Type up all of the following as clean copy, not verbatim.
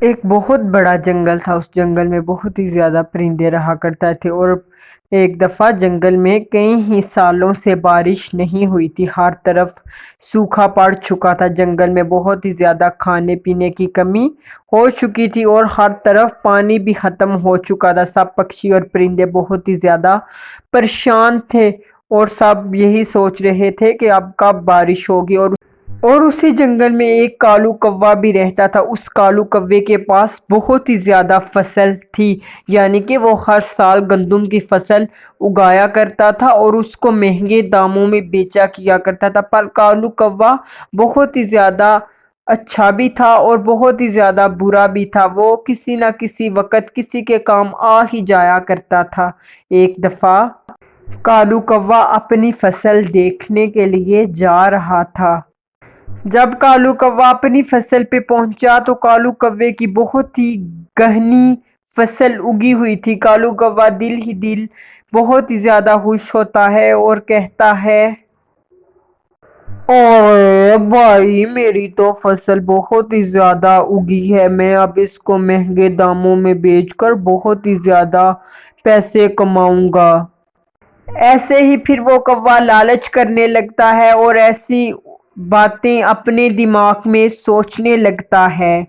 ایک بہت بڑا جنگل تھا۔ اس جنگل میں بہت ہی زیادہ پرندے رہا کرتے تھے، اور ایک دفعہ جنگل میں کئی ہی سالوں سے بارش نہیں ہوئی تھی۔ ہر طرف سوکھا پڑ چکا تھا۔ جنگل میں بہت ہی زیادہ کھانے پینے کی کمی ہو چکی تھی، اور ہر طرف پانی بھی ختم ہو چکا تھا۔ سب پکشی اور پرندے بہت ہی زیادہ پریشان تھے، اور سب یہی سوچ رہے تھے کہ اب کب بارش ہوگی۔ اور اسی جنگل میں ایک کالو کوا بھی رہتا تھا۔ اس کالو کوے کے پاس بہت ہی زیادہ فصل تھی، یعنی کہ وہ ہر سال گندم کی فصل اگایا کرتا تھا اور اس کو مہنگے داموں میں بیچا کیا کرتا تھا۔ پر کالو کوا بہت ہی زیادہ اچھا بھی تھا اور بہت ہی زیادہ برا بھی تھا۔ وہ کسی نہ کسی وقت کسی کے کام آ ہی جایا کرتا تھا۔ ایک دفعہ کالو کوا اپنی فصل دیکھنے کے لیے جا رہا تھا۔ جب کالو کوا اپنی فصل پہ پہنچا تو کالو کوے کی بہت ہی گہنی فصل اگی ہوئی تھی۔ کالو کوا دل ہی دل بہت ہی زیادہ خوش ہوتا ہے اور کہتا ہے، ارے بھائی، میری تو فصل بہت ہی زیادہ اگی ہے۔ میں اب اس کو مہنگے داموں میں بیچ کر بہت ہی زیادہ پیسے کماؤں گا۔ ایسے ہی پھر وہ کوا لالچ کرنے لگتا ہے اور ایسی باتیں اپنے دماغ میں سوچنے لگتا ہے۔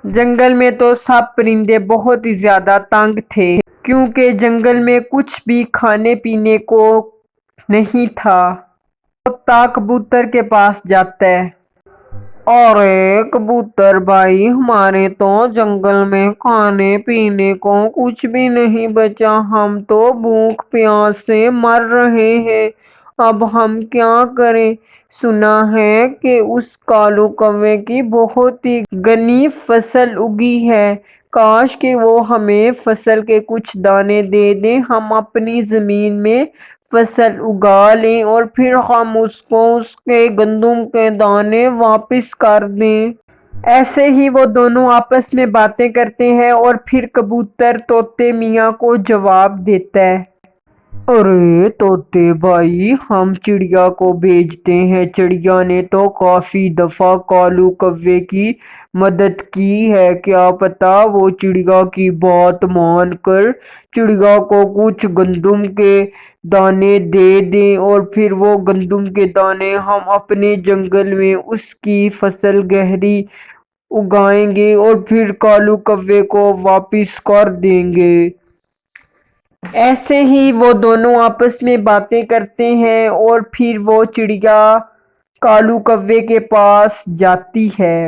جنگل میں تو سب پرندے بہت ہی زیادہ تنگ تھے، کیونکہ جنگل میں کچھ بھی کھانے پینے کو نہیں تھا۔ طوطا کبوتر کے پاس جاتا ہے، ارے کبوتر بھائی، ہمارے تو جنگل میں کھانے پینے کو کچھ بھی نہیں بچا۔ ہم تو بھوک پیاس سے مر رہے ہیں، اب ہم کیا کریں؟ سنا ہے کہ اس کالو کوے کی بہت ہی گھنی فصل اگی ہے، کاش کہ وہ ہمیں فصل کے کچھ دانے دے دیں، ہم اپنی زمین میں فصل اگا لیں اور پھر ہم اس کو اس کے گندم کے دانے واپس کر دیں۔ ایسے ہی وہ دونوں آپس میں باتیں کرتے ہیں اور پھر کبوتر طوطے میاں کو جواب دیتا ہے، ارے طوطے بھائی، ہم چڑیا کو بھیجتے ہیں۔ چڑیا نے تو کافی دفعہ کالو کوے کی مدد کی ہے، کیا پتا وہ چڑیا کی بات مان کر چڑیا کو کچھ گندم کے دانے دے دیں، اور پھر وہ گندم کے دانے ہم اپنے جنگل میں اس کی فصل گہری اگائیں گے اور پھر کالو کوے کو واپس کر دیں گے۔ ایسے ہی وہ دونوں آپس میں باتیں کرتے ہیں اور پھر وہ چڑیا کالو کوے کے پاس جاتی ہے۔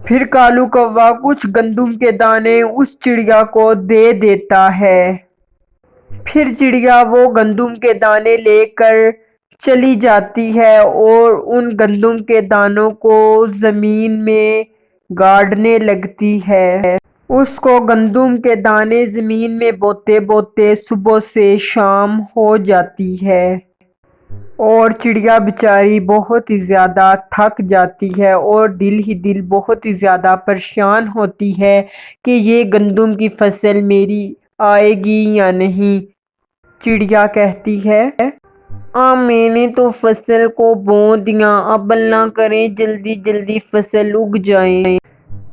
پھر کالو کوا کچھ گندم کے دانے اس چڑیا کو دے دیتا ہے۔ پھر چڑیا وہ گندم کے دانے لے کر چلی جاتی ہے اور ان گندم کے دانوں کو زمین میں گاڑنے لگتی ہے۔ اس کو گندم کے دانے زمین میں بوتے بوتے صبح سے شام ہو جاتی ہے، اور چڑیا بیچاری بہت ہی زیادہ تھک جاتی ہے اور دل ہی دل بہت ہی زیادہ پریشان ہوتی ہے کہ یہ گندم کی فصل میری آئے گی یا نہیں۔ چڑیا کہتی ہے، میں نے تو فصل کو بو دیا، اب اللہ کرے جلدی جلدی فصل اگ جائے۔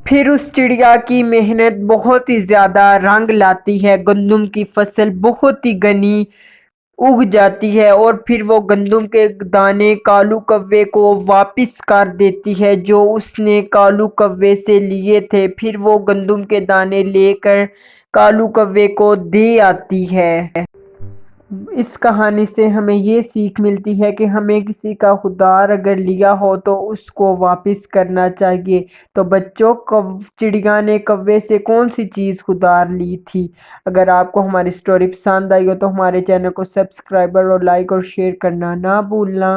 پھر اس چڑیا کی محنت بہت ہی زیادہ رنگ لاتی ہے، گندم کی فصل بہت ہی گھنی اگ جاتی ہے، اور پھر وہ گندم کے دانے کالو کوے کو واپس کر دیتی ہے جو اس نے کالو کوے سے لیے تھے۔ پھر وہ گندم کے دانے لے کر کالو کوے کو دے آتی ہے۔ اس کہانی سے ہمیں یہ سیکھ ملتی ہے کہ ہمیں کسی کا ادھار اگر لیا ہو تو اس کو واپس کرنا چاہیے۔ تو بچوں، چڑیا نے کوے سے کون سی چیز ادھار لی تھی؟ اگر آپ کو ہماری سٹوری پسند آئی ہو تو ہمارے چینل کو سبسکرائب اور لائک اور شیئر کرنا نہ بھولنا۔